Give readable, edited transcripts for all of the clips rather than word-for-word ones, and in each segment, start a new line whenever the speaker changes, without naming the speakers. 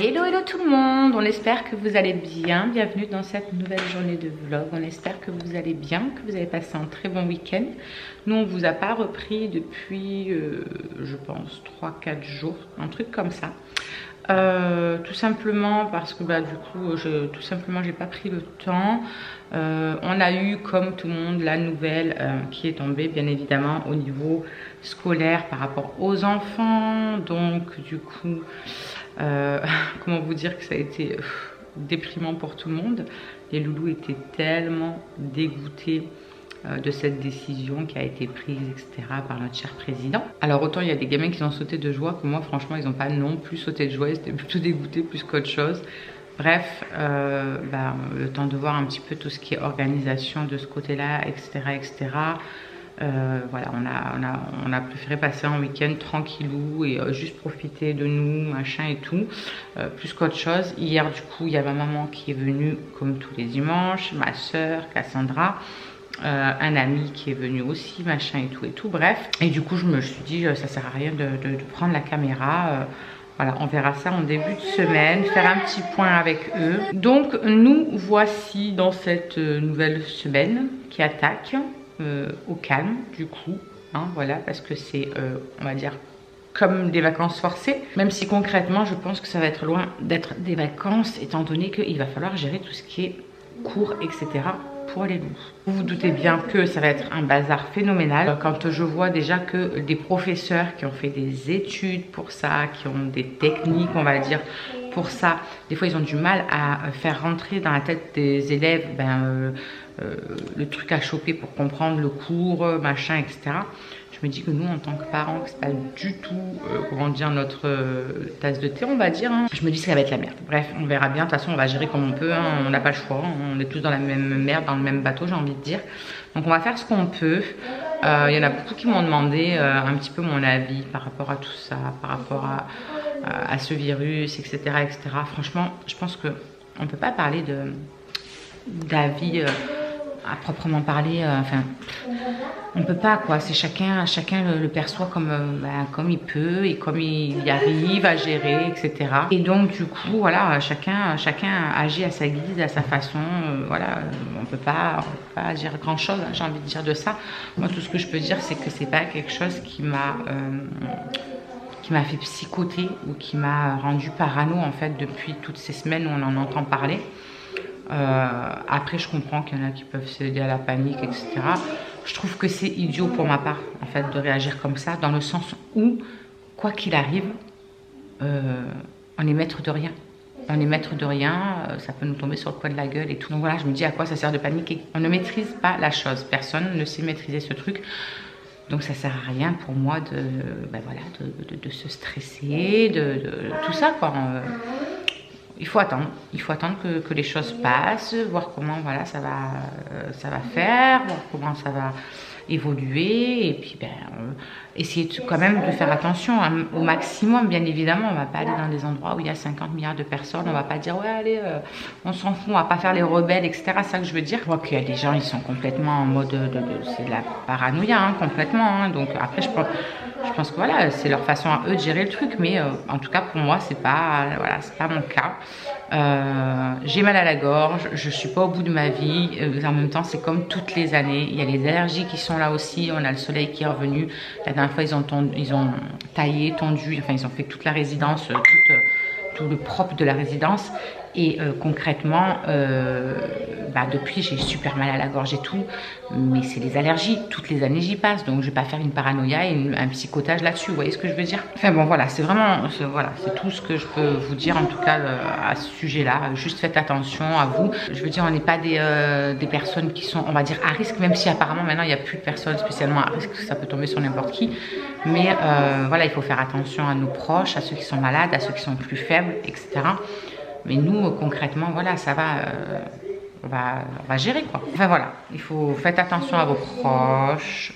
Hello hello tout le monde, on espère que vous allez bien, bienvenue dans cette nouvelle journée de vlog, on espère que vous allez bien, que vous avez passé un très bon week-end. Nous on vous a pas repris depuis je pense 3-4 jours, un truc comme ça. Tout simplement parce que du coup j'ai pas pris le temps. On a eu comme tout le monde la nouvelle qui est tombée bien évidemment au niveau scolaire par rapport aux enfants, donc du coup comment vous dire que ça a été déprimant pour tout le monde. Les loulous étaient tellement dégoûtés de cette décision qui a été prise, etc. par notre cher président. Alors autant il y a des gamins qui ont sauté de joie, que moi franchement ils n'ont pas non plus sauté de joie, ils étaient plutôt dégoûtés plus qu'autre chose. Bref, le temps de voir un petit peu tout ce qui est organisation de ce côté-là, etc. etc. Voilà, on a préféré passer un week-end tranquillou et juste profiter de nous, machin et tout, plus qu'autre chose. Hier, du coup, il y a ma maman qui est venue comme tous les dimanches, ma soeur, Cassandra, un ami qui est venu aussi, machin et tout, bref. Et du coup, je me suis dit, ça sert à rien de prendre la caméra. Voilà, on verra ça en début de semaine, faire un petit point avec eux. Donc, nous voici dans cette nouvelle semaine qui attaque. Au calme du coup, hein, voilà, parce que c'est on va dire comme des vacances forcées, même si concrètement je pense que ça va être loin d'être des vacances étant donné qu'il va falloir gérer tout ce qui est cours, etc. pour les loups. Vous vous doutez bien que ça va être un bazar phénoménal quand je vois déjà que des professeurs qui ont fait des études pour ça, qui ont des techniques on va dire pour ça, des fois ils ont du mal à faire rentrer dans la tête des élèves le truc à choper pour comprendre le cours, machin, etc. Je me dis que nous, en tant que parents, c'est pas du tout, comment dire, notre tasse de thé, on va dire. Hein. Je me dis que ça va être la merde. Bref, on verra bien. De toute façon, on va gérer comme on peut. Hein. On n'a pas le choix. On est tous dans la même merde, dans le même bateau, j'ai envie de dire. Donc, on va faire ce qu'on peut. Il y en a beaucoup qui m'ont demandé un petit peu mon avis par rapport à tout ça, par rapport à ce virus, etc., etc. Franchement, je pense qu'on ne peut pas parler d'avis à proprement parler, enfin on peut pas quoi, c'est chacun le perçoit comme il peut et comme il y arrive à gérer, etc. Et donc du coup voilà, chacun agit à sa guise, à sa façon, voilà, on peut pas dire grand chose, hein, j'ai envie de dire de ça. Moi tout ce que je peux dire c'est que c'est pas quelque chose qui m'a fait psychoter ou qui m'a rendu parano en fait depuis toutes ces semaines où on en entend parler. Après je comprends qu'il y en a qui peuvent céder à la panique, etc. Je trouve que c'est idiot pour ma part en fait de réagir comme ça, dans le sens où quoi qu'il arrive on est maître de rien. On est maître de rien, ça peut nous tomber sur le coin de la gueule et tout. Donc voilà, je me dis à quoi ça sert de paniquer. On ne maîtrise pas la chose, personne ne sait maîtriser ce truc. Donc ça sert à rien pour moi de se stresser, de tout ça quoi. Il faut attendre que les choses passent, voir comment voilà, ça va faire, voir comment ça va évoluer et puis essayer quand même de faire attention au maximum. Bien évidemment, on va pas aller dans des endroits où il y a 50 milliards de personnes, on va pas dire ouais allez on s'en fout, on va pas faire les rebelles, etc. C'est ça que je veux dire. Je vois qu'il y a des gens, ils sont complètement en mode c'est de la paranoïa, hein, complètement, hein. Donc après je pense que voilà, c'est leur façon à eux de gérer le truc, mais en tout cas pour moi c'est pas mon cas. J'ai mal à la gorge, je suis pas au bout de ma vie, en même temps c'est comme toutes les années, il y a les allergies qui sont là aussi, on a le soleil qui est revenu. La dernière fois ils ont taillé, tondu, enfin ils ont fait toute la résidence, tout le propre de la résidence. Et concrètement, depuis j'ai super mal à la gorge et tout, mais c'est les allergies, toutes les années j'y passe, donc je vais pas faire une paranoïa et un psychotage là-dessus, vous voyez ce que je veux dire? Enfin bon voilà, c'est tout ce que je peux vous dire en tout cas à ce sujet-là. Juste faites attention à vous. Je veux dire, on n'est pas des personnes qui sont, on va dire, à risque, même si apparemment maintenant il n'y a plus de personnes spécialement à risque, ça peut tomber sur n'importe qui. Mais voilà, il faut faire attention à nos proches, à ceux qui sont malades, à ceux qui sont plus faibles, etc. Mais nous, concrètement, voilà, ça va, on va gérer quoi. Enfin voilà, faites attention à vos proches,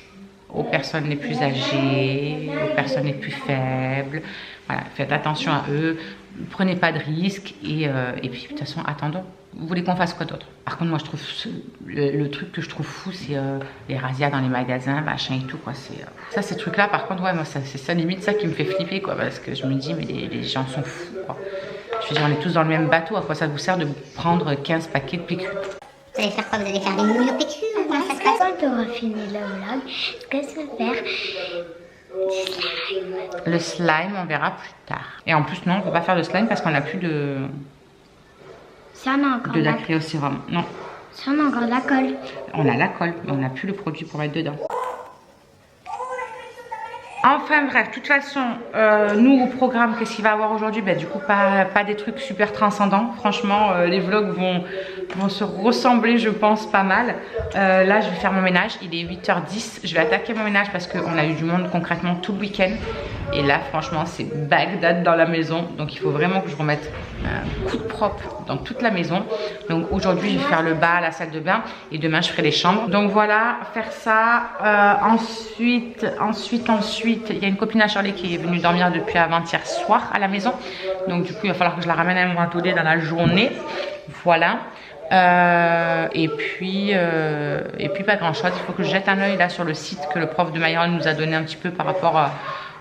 aux personnes les plus âgées, aux personnes les plus faibles. Voilà, faites attention à eux, prenez pas de risques et puis de toute façon, attendons. Vous voulez qu'on fasse quoi d'autre? Par contre, moi, je trouve le truc que je trouve fou, c'est les razzias dans les magasins, machin et tout, quoi. Ça, ces trucs-là, par contre, ouais, moi, c'est ça limite ça qui me fait flipper, quoi, parce que je me dis, mais les gens sont fous, quoi. Je veux dire, on est tous dans le même bateau, à quoi ça vous sert de prendre 15 paquets de PQ?
Vous allez faire quoi? Vous allez faire des nouilles au PQ? Comment ça se passe?
Quand on aura fini le vlog, est-ce que ça va faire du slime?
Le slime, on verra plus tard. Et en plus, non, on ne peut pas faire de slime parce qu'on n'a plus de
Si on a encore
la créosérum. Non,
si on a encore de la colle.
on a la colle, mais on n'a plus le produit pour mettre dedans. Enfin bref, de toute façon, nous au programme, qu'est-ce qu'il va y avoir aujourd'hui? Du coup, pas des trucs super transcendants. Franchement, les vlogs vont se ressembler, je pense, pas mal. Là, je vais faire mon ménage. Il est 8h10. Je vais attaquer mon ménage parce qu'on a eu du monde concrètement tout le week-end. Et là, franchement, c'est Bagdad dans la maison. Donc, il faut vraiment que je remette un coup de propre dans toute la maison. Donc, aujourd'hui, je vais faire le bas, la salle de bain. Et demain, je ferai les chambres. Donc, voilà, faire ça. Ensuite, il y a une copine à Charlie qui est venue dormir depuis avant-hier soir à la maison. Donc, du coup, il va falloir que je la ramène à mon atelier dans la journée. Voilà. Et puis pas grand chose. Il faut que je jette un œil là sur le site que le prof de Mayron nous a donné un petit peu par rapport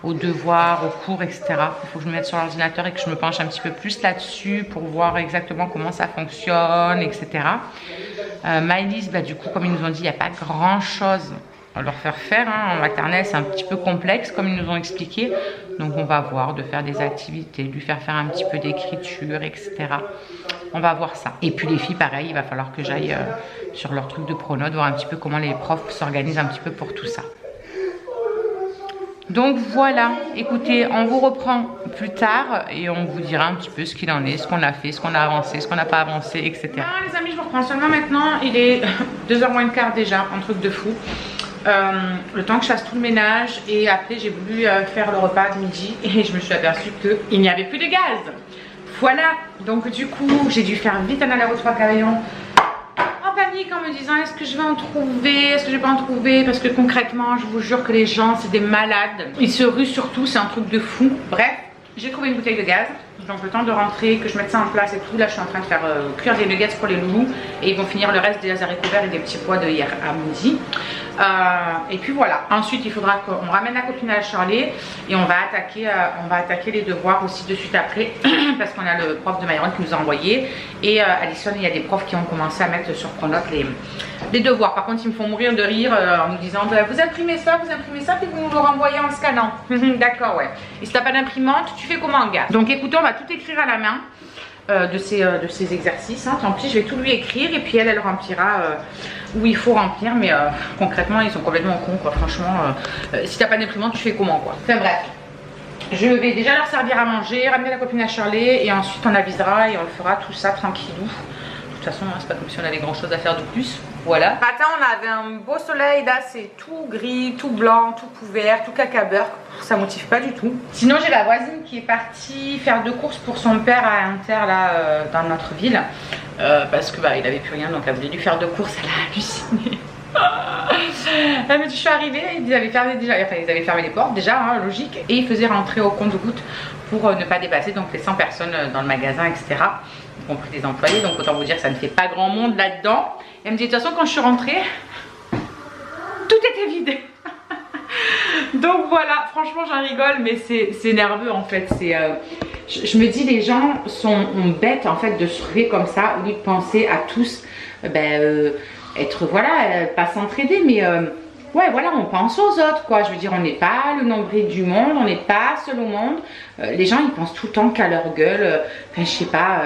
aux devoirs, aux cours, etc. Il faut que je me mette sur l'ordinateur et que je me penche un petit peu plus là-dessus pour voir exactement comment ça fonctionne, etc. Maëlys, du coup, comme ils nous ont dit, il n'y a pas grand chose à leur faire hein. En maternelle, c'est un petit peu complexe comme ils nous ont expliqué. Donc on va voir, de faire des activités, de lui faire un petit peu d'écriture, etc. On va voir ça. Et puis les filles, pareil, il va falloir que j'aille sur leur truc de pronote, voir un petit peu comment les profs s'organisent un petit peu pour tout ça. Donc voilà, écoutez, on vous reprend plus tard et on vous dira un petit peu ce qu'il en est, ce qu'on a fait, ce qu'on a avancé, ce qu'on n'a pas avancé, etc. Ah, les amis, je vous reprends seulement maintenant. Il est 2h moins le quart déjà, un truc de fou. Le temps que je fasse tout le ménage et après j'ai voulu faire le repas de midi et je me suis aperçue qu'il n'y avait plus de gaz. Voilà, donc du coup j'ai dû faire vite un aller-retour à Cavaillon en panique en me disant est-ce que je vais en trouver, est-ce que je vais pas en trouver, parce que concrètement je vous jure que les gens c'est des malades, ils se ruent surtout, c'est un truc de fou. Bref, j'ai trouvé une bouteille de gaz, donc le temps de rentrer, que je mette ça en place et tout, là je suis en train de faire cuire des nuggets pour les loulous et ils vont finir le reste des haricots verts et des petits pois de hier à midi. Et puis voilà, ensuite il faudra qu'on ramène la copine à Charlie et on va attaquer les devoirs aussi de suite après parce qu'on a le prof de Mayron qui nous a envoyé et Alison, il y a des profs qui ont commencé à mettre sur Pronote les devoirs. Par contre ils me font mourir de rire en nous disant vous imprimez ça puis vous nous le renvoyez en scannant. D'accord, ouais. Et si t'as pas d'imprimante, tu fais comment, gars? Donc écoutez, on va tout écrire à la main de ces exercices hein. Tant pis, je vais tout lui écrire et puis elle remplira où il faut remplir, mais concrètement ils sont complètement cons quoi. Franchement, si t'as pas d'imprimante, tu fais comment quoi? Enfin bref, je vais déjà leur servir à manger, ramener la copine à Charlie et ensuite on avisera et on le fera tout ça tranquillou. De toute façon, c'est pas comme si on avait grand chose à faire de plus. Voilà. Matin, on avait un beau soleil. Là, c'est tout gris, tout blanc, tout couvert, tout caca beurre. Ça motive pas du tout. Sinon, j'ai la voisine qui est partie faire 2 courses pour son père à Inter, là, dans notre ville. Parce que il avait plus rien, donc elle voulait lui faire 2 courses. Elle a halluciné. Elle me dit, je suis arrivée, ils avaient fermé déjà, enfin ils avaient fermé les portes déjà, hein, logique, et ils faisaient rentrer au compte-gouttes pour ne pas dépasser donc les 100 personnes dans le magasin, etc. Y compris des employés, donc autant vous dire que ça ne fait pas grand monde là-dedans. Elle me dit, de toute façon quand je suis rentrée, tout était vide. Donc voilà, franchement j'en rigole, mais c'est nerveux en fait. Je me dis, les gens sont bêtes en fait de se ruer comme ça, au lieu de penser à tous être pas s'entraider, mais ouais voilà, on pense aux autres quoi. Je veux dire, on n'est pas le nombril du monde, on n'est pas seul au monde. Les gens ils pensent tout le temps qu'à leur gueule. Enfin je sais pas,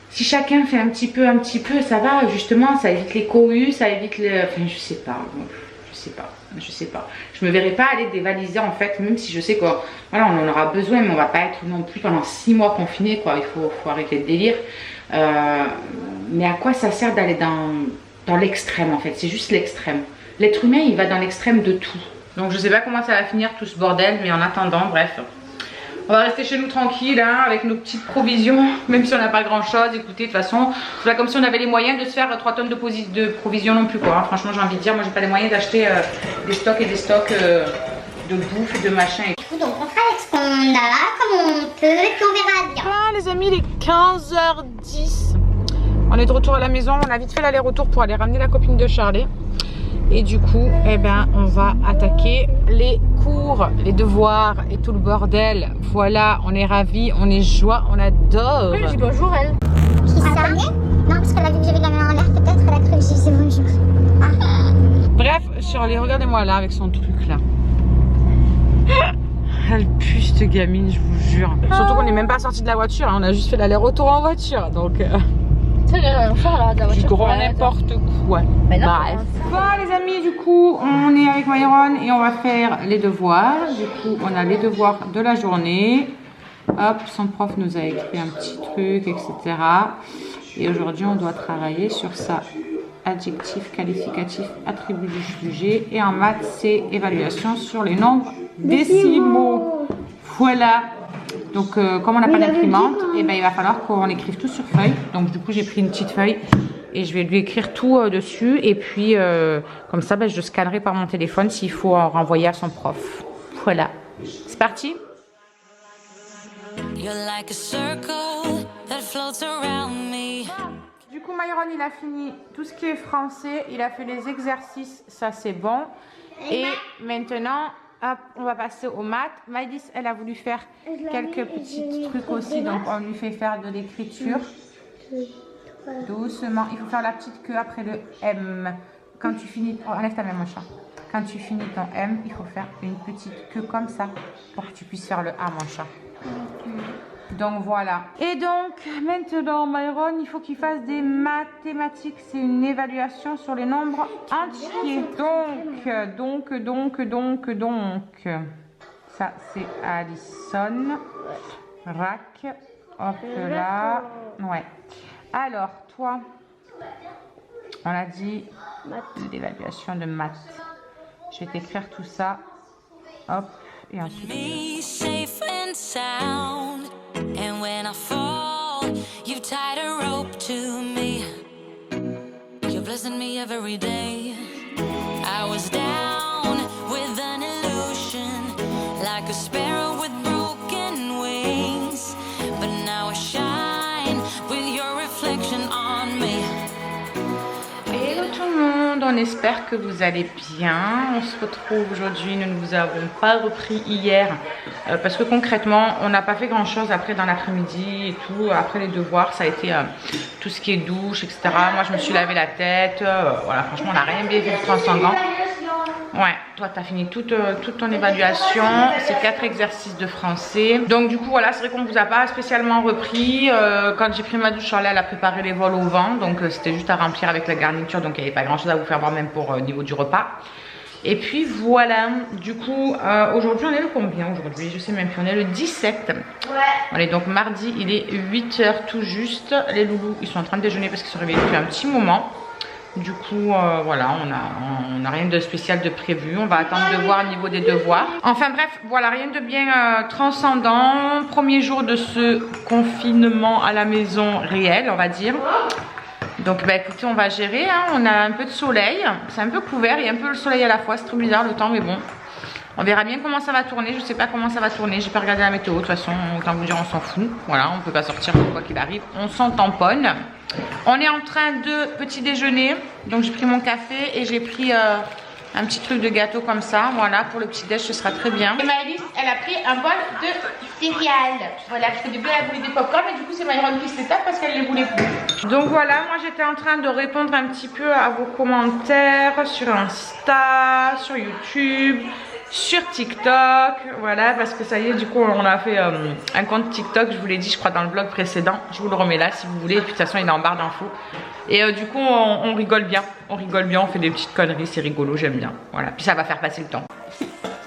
si chacun fait un petit peu ça va, justement ça évite les cohus, ça évite les... Enfin je sais pas, je me verrais pas aller dévaliser en fait, même si je sais qu'on voilà, on en aura besoin, mais on va pas être non plus pendant 6 mois confinés quoi. Il faut arrêter le délire. Mais à quoi ça sert d'aller dans l'extrême en fait? C'est juste l'extrême. L'être humain il va dans l'extrême de tout. Donc je sais pas comment ça va finir tout ce bordel, mais en attendant, bref, on va rester chez nous tranquille hein, avec nos petites provisions, même si on n'a pas grand chose. Écoutez, de toute façon c'est pas comme si on avait les moyens de se faire 3 tonnes de provisions non plus quoi hein. Franchement j'ai envie de dire, moi j'ai pas les moyens d'acheter des stocks et des stocks de bouffe et de machin.
Du coup donc on fera avec ce qu'on a, comme on peut, et puis on verra bien.
Voilà les amis, il est 15h10. On est de retour à la maison, on a vite fait l'aller-retour pour aller ramener la copine de Charlie. Et du coup, on va attaquer les cours. pour les devoirs et tout le bordel. Voilà, on est ravis, on est joie, on adore.
Je dis bonjour elle.
Qui ça? Non, parce qu'elle a vu que j'avais la main en l'air, peut-être elle a cru que je disais bonjour.
Bref, Shirley, regardez-moi là avec son truc là. Elle pue cette gamine, je vous jure. Surtout qu'on n'est même pas sorti de la voiture, hein. On a juste fait l'aller-retour en voiture. Donc
c'est rien faire là, de la voiture.
du gros n'importe quoi. Bref. Bon les amis, du coup on est avec Myron et on va faire les devoirs. Du coup on a les devoirs de la journée. Hop, son prof nous a écrit un petit truc, etc. Et aujourd'hui on doit travailler sur ça. Adjectif, qualificatif, attribut du sujet. Et en maths, c'est évaluation sur les nombres décimaux. Voilà. Donc, comme on n'a pas d'imprimante, et ben, il va falloir qu'on écrive tout sur feuille. Donc, du coup, j'ai pris une petite feuille et je vais lui écrire tout dessus. Et puis, comme ça, ben, je scannerai par mon téléphone s'il faut en renvoyer à son prof. Voilà. C'est parti. You're like a circle that floats around me. Du coup, Myron, il a fini tout ce qui est français. Il a fait les exercices, ça c'est bon. Et maintenant, hop, on va passer aux maths. Maïlis, elle a voulu faire quelques petits trucs aussi. Donc, on lui fait faire de l'écriture. Doucement. Il faut faire la petite queue après le M. Quand tu finis... Oh, enlève ta main, mon chat. Quand tu finis ton M, il faut faire une petite queue comme ça pour que tu puisses faire le A, mon chat. Donc voilà. Et donc maintenant Myron, il faut qu'il fasse des mathématiques. C'est une évaluation sur les nombres entiers. Donc. Ça c'est Alison. Rack. Hop là. Ouais. Alors toi, on a dit l'évaluation de maths. Je vais t'écrire tout ça. Hop. Et ensuite. And when I fall, you've tied a rope to me. You're blessing me every day. I was down with an illusion, like a sparrow with broken wings. But now I shine with your reflection on me. Hello tout le monde, on espère que vous allez bien. On se retrouve aujourd'hui, nous ne vous avons pas repris hier parce que concrètement on n'a pas fait grand chose après dans l'après-midi et tout. Après les devoirs ça a été tout ce qui est douche, etc. Moi je me suis lavé la tête, voilà, franchement on n'a rien bien fait de transcendant. Ouais, toi tu as fini toute ton évaluation, c'est 4 exercices de français. Donc du coup voilà, c'est vrai qu'on ne vous a pas spécialement repris. Quand j'ai pris ma douche, Charlotte elle a préparé les vols au vent. Donc c'était juste à remplir avec la garniture. Donc il n'y avait pas grand chose à vous faire voir même pour niveau du repas. Et puis voilà, du coup aujourd'hui on est le combien aujourd'hui? Je sais même plus, on est le 17. Ouais. On est donc mardi, il est 8h tout juste. Les loulous ils sont en train de déjeuner parce qu'ils sont réveillés depuis un petit moment. Du coup, voilà, on n'a rien de spécial de prévu. On va attendre de voir au niveau des devoirs. Enfin bref, voilà, rien de bien transcendant. Premier jour de ce confinement à la maison réel, on va dire. Donc, bah écoutez, on va gérer. Hein. On a un peu de soleil. C'est un peu couvert. Il y a un peu le soleil à la fois. C'est trop bizarre le temps, mais bon. On verra bien comment ça va tourner. Je sais pas comment ça va tourner. J'ai pas regardé la météo. De toute façon, autant vous dire, on s'en fout. Voilà, on peut pas sortir quoi qu'il arrive. On s'en tamponne. On est en train de petit déjeuner. Donc j'ai pris mon café et j'ai pris un petit truc de gâteau comme ça. Voilà, pour le petit déj, ce sera très bien. Et Maëlys, elle a pris un bol de céréales. Voilà, parce que du début elle voulait des popcorn et du coup c'est Myron qui se tape parce qu'elle les voulait plus. Donc voilà, moi j'étais en train de répondre un petit peu à vos commentaires sur Insta, sur YouTube, sur TikTok, voilà, parce que ça y est, du coup on a fait un compte TikTok, je vous l'ai dit je crois dans le vlog précédent, je vous le remets là si vous voulez, et puis de toute façon il est en barre d'infos. Et du coup on rigole bien, on fait des petites conneries, c'est rigolo, j'aime bien, voilà, puis ça va faire passer le temps.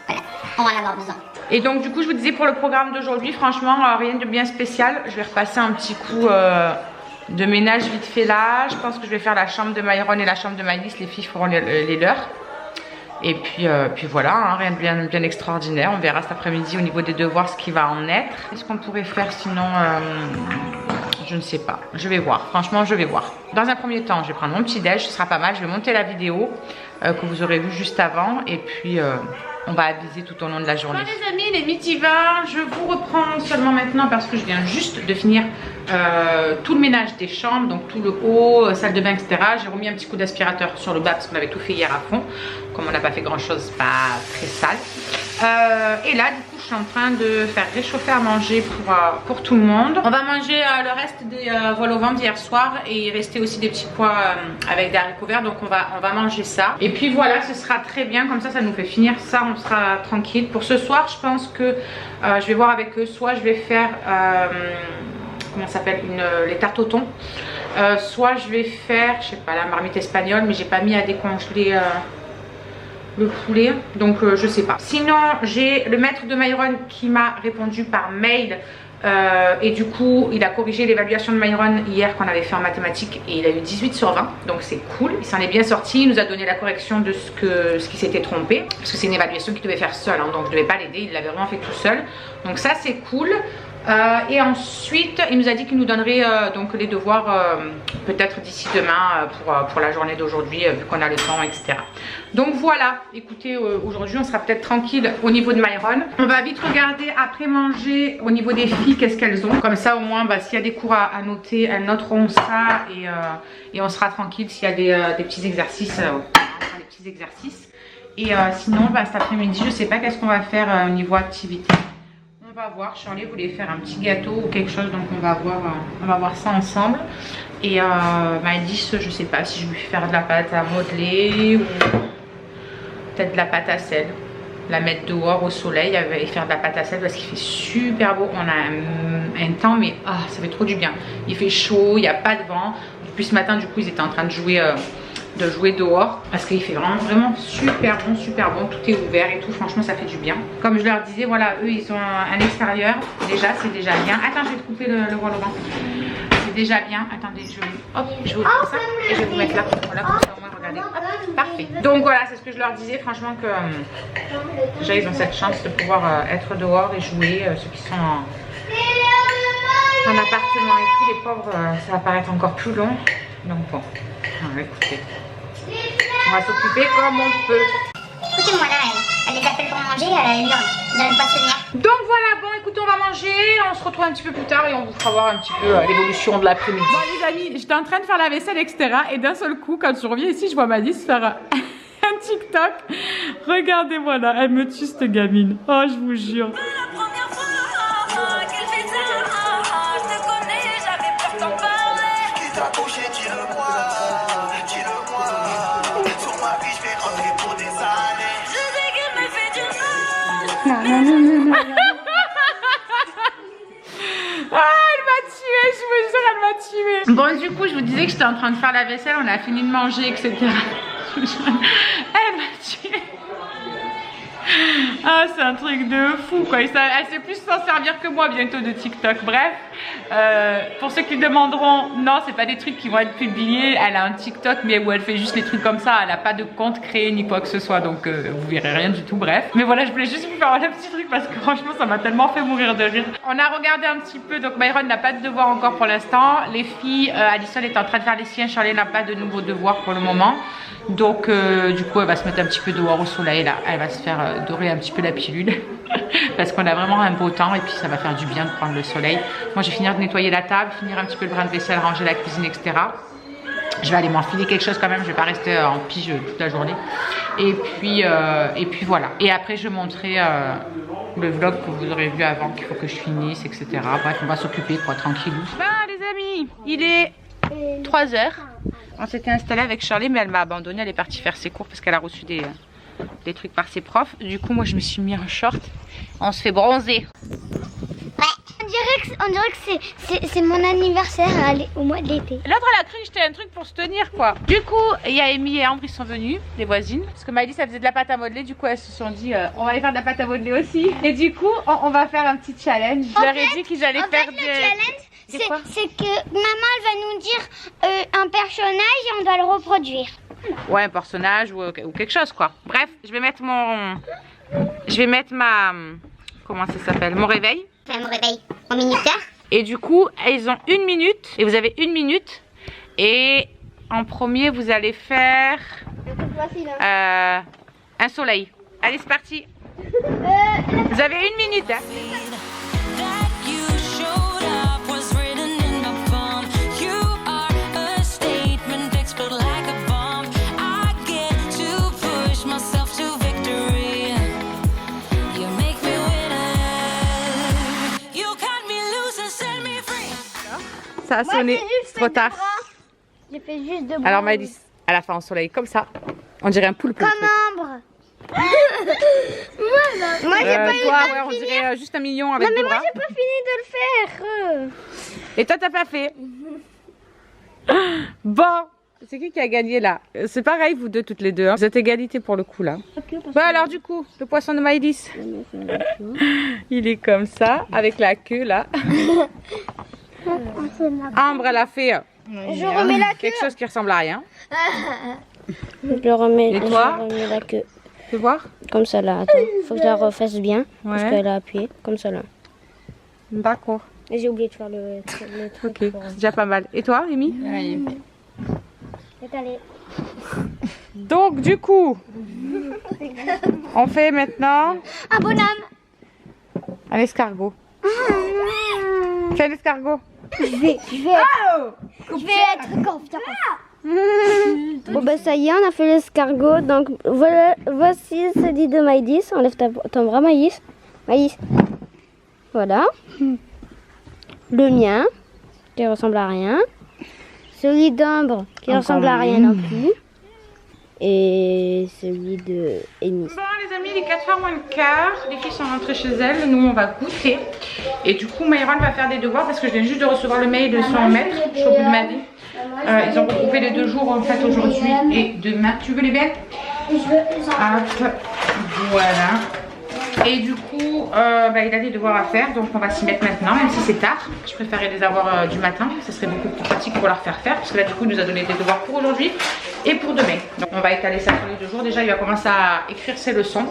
Voilà, on va en avoir besoin.
Et donc du coup je vous disais pour le programme d'aujourd'hui, franchement rien de bien spécial, je vais repasser un petit coup de ménage vite fait là, je pense que je vais faire la chambre de Myron et la chambre de Maëlys, les filles feront les leurs. Et puis voilà, hein, rien de bien extraordinaire. On verra cet après-midi au niveau des devoirs ce qui va en être. Qu'est-ce qu'on pourrait faire sinon je ne sais pas. Je vais voir. Franchement, je vais voir. Dans un premier temps, je vais prendre mon petit déj. Ce sera pas mal. Je vais monter la vidéo que vous aurez vue juste avant. Et puis, on va aviser tout au long de la journée. Bon, les amis, les midi 20, je vous reprends seulement maintenant parce que je viens juste de finir tout le ménage des chambres, donc tout le haut, salle de bain, etc. J'ai remis un petit coup d'aspirateur sur le bas parce qu'on avait tout fait hier à fond. Comme on n'a pas fait grand chose, pas très sale. Et là, du coup, je suis en train de faire réchauffer à manger pour tout le monde. On va manger le reste des vols au ventre d'hier soir et il restait aussi des petits pois avec des haricots verts. Donc on va manger ça. Et puis voilà, ce sera très bien. Comme ça nous fait finir ça. On sera tranquille. Pour ce soir, je pense que je vais voir avec eux. Soit je vais faire, comment ça s'appelle, les tartes au thon. Soit je vais faire, je sais pas, la marmite espagnole. Mais j'ai pas mis à décongeler le poulet, donc je sais pas. Sinon j'ai le maître de Myron qui m'a répondu par mail et du coup il a corrigé l'évaluation de Myron hier qu'on avait fait en mathématiques et il a eu 18 sur 20, donc c'est cool, il s'en est bien sorti. Il nous a donné la correction de ce qui s'était trompé parce que c'est une évaluation qu'il devait faire seul, hein, donc je devais pas l'aider, il l'avait vraiment fait tout seul, donc ça c'est cool. Et ensuite il nous a dit qu'il nous donnerait donc les devoirs peut-être d'ici demain pour la journée d'aujourd'hui vu qu'on a le temps, etc. Donc voilà, écoutez, aujourd'hui on sera peut-être tranquille au niveau de Myron. On va vite regarder après manger au niveau des filles qu'est-ce qu'elles ont, comme ça au moins s'il y a des cours à noter, elles noteront ça et on sera tranquille. S'il y a des petits exercices, on fera des petits exercices. Et sinon cet après-midi je sais pas qu'est-ce qu'on va faire au niveau activité. On va voir, Charlie voulait faire un petit gâteau ou quelque chose, donc on va voir ça ensemble. Et Maëlys, je sais pas si je lui fais faire de la pâte à modeler ou peut-être de la pâte à sel. La mettre dehors au soleil et faire de la pâte à sel parce qu'il fait super beau. On a un temps, mais ça fait trop du bien. Il fait chaud, il n'y a pas de vent. Depuis ce matin, du coup, ils étaient en train de jouer dehors parce qu'il fait vraiment super bon, tout est ouvert et tout, franchement ça fait du bien. Comme je leur disais, voilà, eux ils ont un extérieur, déjà c'est déjà bien. Attends, je vais te couper le voile au vent. C'est déjà bien, attendez, je vais ouvrir ça et je vais vous mettre là, voilà, comme ça au moins regardez, hop, parfait. Donc voilà, c'est ce que je leur disais, franchement que déjà ils ont cette chance de pouvoir être dehors et jouer, ceux qui sont en appartement et tout, les pauvres, ça va paraître encore plus long, donc bon, écoutez. On va s'occuper comme on peut.
Écoutez-moi là, elle les appelle pour manger, elle n'arrive pas à se tenir.
Donc voilà, bon écoutez, on va manger, on se retrouve un petit peu plus tard et on vous fera voir un petit peu l'évolution de l'après-midi. Bon les amis, j'étais en train de faire la vaisselle, etc. Et d'un seul coup, quand je reviens ici, je vois Maëlys faire un TikTok. Regardez-moi là, elle me tue cette gamine. Oh, je vous jure. Elle m'a tuée, je vous jure, elle m'a tuée. Bon, du coup, je vous disais que j'étais en train de faire la vaisselle, on a fini de manger, etc. Elle m'a tuée. Ah, c'est un truc de fou quoi. Elle sait plus s'en servir que moi bientôt de TikTok. Bref, pour ceux qui demanderont, non, c'est pas des trucs qui vont être publiés. Elle a un TikTok mais où elle fait juste les trucs comme ça. Elle a pas de compte créé ni quoi que ce soit, donc vous verrez rien du tout. Bref, mais voilà, je voulais juste vous faire un petit truc parce que franchement ça m'a tellement fait mourir de rire. On a regardé un petit peu, donc Myron n'a pas de devoir encore pour l'instant. Les filles, Addison est en train de faire les siens. Charlie n'a pas de nouveaux devoirs pour le moment. Donc du coup elle va se mettre un petit peu dehors au soleil là, elle va se faire dorer un petit peu la pilule parce qu'on a vraiment un beau temps et puis ça va faire du bien de prendre le soleil. Moi je vais finir de nettoyer la table, finir un petit peu le brin de vaisselle, ranger la cuisine, etc. Je vais aller m'enfiler quelque chose quand même, je vais pas rester en pige toute la journée. Et puis voilà. Et après je montrerai le vlog que vous aurez vu avant, qu'il faut que je finisse, etc. Bref, on va s'occuper quoi, tranquille. Ben les amis, il est 3 h. On s'était installé avec Charlie mais elle m'a abandonné, elle est partie faire ses cours parce qu'elle a reçu des trucs par ses profs. Du coup moi je me suis mis en short, on se fait bronzer.
On dirait que c'est mon anniversaire au mois de l'été.
L'autre elle a cru que j'étais un truc pour se tenir quoi. Du coup il y a Amy et Ambre, ils sont venus, les voisines. Parce que Maëlys elle faisait de la pâte à modeler, du coup elles se sont dit on va aller faire de la pâte à modeler aussi. Et du coup on va faire un petit challenge. Je leur ai dit qu'ils allaient faire
le challenge c'est que maman elle va nous dire un personnage et on doit le reproduire.
Ouais, un personnage ou quelque chose quoi. Bref, je vais mettre ma comment ça s'appelle, mon réveil.
Mon réveil, mon minuteur.
Et du coup, ils ont 1 minute et vous avez 1 minute. Et en premier, vous allez faire un soleil. Allez, c'est parti. Vous avez 1 minute. Hein. ça a sonné. C'est trop tard.
J'ai fait juste de bras.
Alors Maëlys, elle a fait un soleil comme ça. On dirait un poulpe.
Comme Ambre. Moi j'ai pas eu
toi,
le
ouais, on dirait juste un million avec
Non mais
deux
moi
bras.
j'ai pas fini de le faire.
Et toi, t'as pas fait. Bon, c'est qui a gagné là? C'est pareil, vous deux, toutes les deux. Hein. Vous êtes égalité pour le coup là. Bon, alors du coup, le poisson de Maëlys. Il est comme ça, avec la queue là. Ambre, elle a fait
Je remets la queue.
quelque chose qui ressemble à rien.
Je remets,
Et toi?
je remets la queue.
Fais voir.
Comme ça là, attends. Faut que je la refasse bien. Parce
Ouais.
qu'elle a appuyé. Comme ça là.
D'accord.
Et j'ai oublié de faire le truc.
Ok, c'est déjà pas mal. Et toi, Rémi?
C'est allé.
Donc, du coup, on fait maintenant
Un bonhomme.
un escargot. Fais un escargot.
Je vais être confiante.
Bon bah ça y est, on a fait l'escargot. Donc voilà, voici celui de Maïdis. Enlève ton bras Maïs. Maïs. Voilà. Le mien, qui ressemble à rien. Celui d'Ambre, qui ressemble à rien non plus. Et celui de Amy.
Bon les amis, il est 4h moins le quart, les filles sont rentrées chez elles, nous on va goûter. Et du coup Myron va faire des devoirs parce que je viens juste de recevoir le mail de son maître, je suis au bout de ma vie. Ils ont regroupé les 2 jours en fait aujourd'hui et demain. Tu veux les bêtes? Hop, voilà. Et du coup, il a des devoirs à faire, donc on va s'y mettre maintenant, même si c'est tard. Je préférais les avoir du matin, ça serait beaucoup plus pratique pour leur faire faire, parce que là du coup il nous a donné des devoirs pour aujourd'hui et pour demain. Donc on va étaler ça sur les 2 jours. Déjà il va commencer à écrire ses leçons,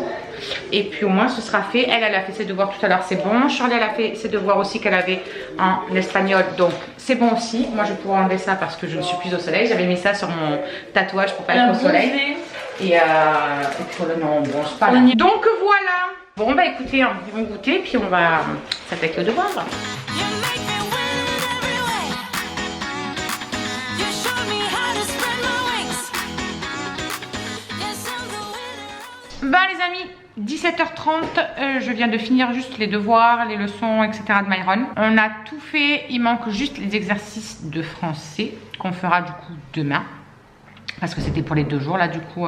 et puis au moins ce sera fait. Elle a fait ses devoirs tout à l'heure, c'est bon. Charlie elle a fait ses devoirs aussi qu'elle avait en espagnol, donc c'est bon aussi. Moi je vais pouvoir enlever ça parce que je ne suis plus au soleil. J'avais mis ça sur mon tatouage pour pas être au soleil. Et pour le nom, bon, c'est pas là. Donc voilà. Bon bah écoutez, hein, ils vont goûter puis on va s'attaquer au devoir. Bah les amis, 17h30, je viens de finir juste les devoirs, les leçons, etc. de Myron. On a tout fait, il manque juste les exercices de français qu'on fera du coup demain. Parce que c'était pour les 2 jours là du coup.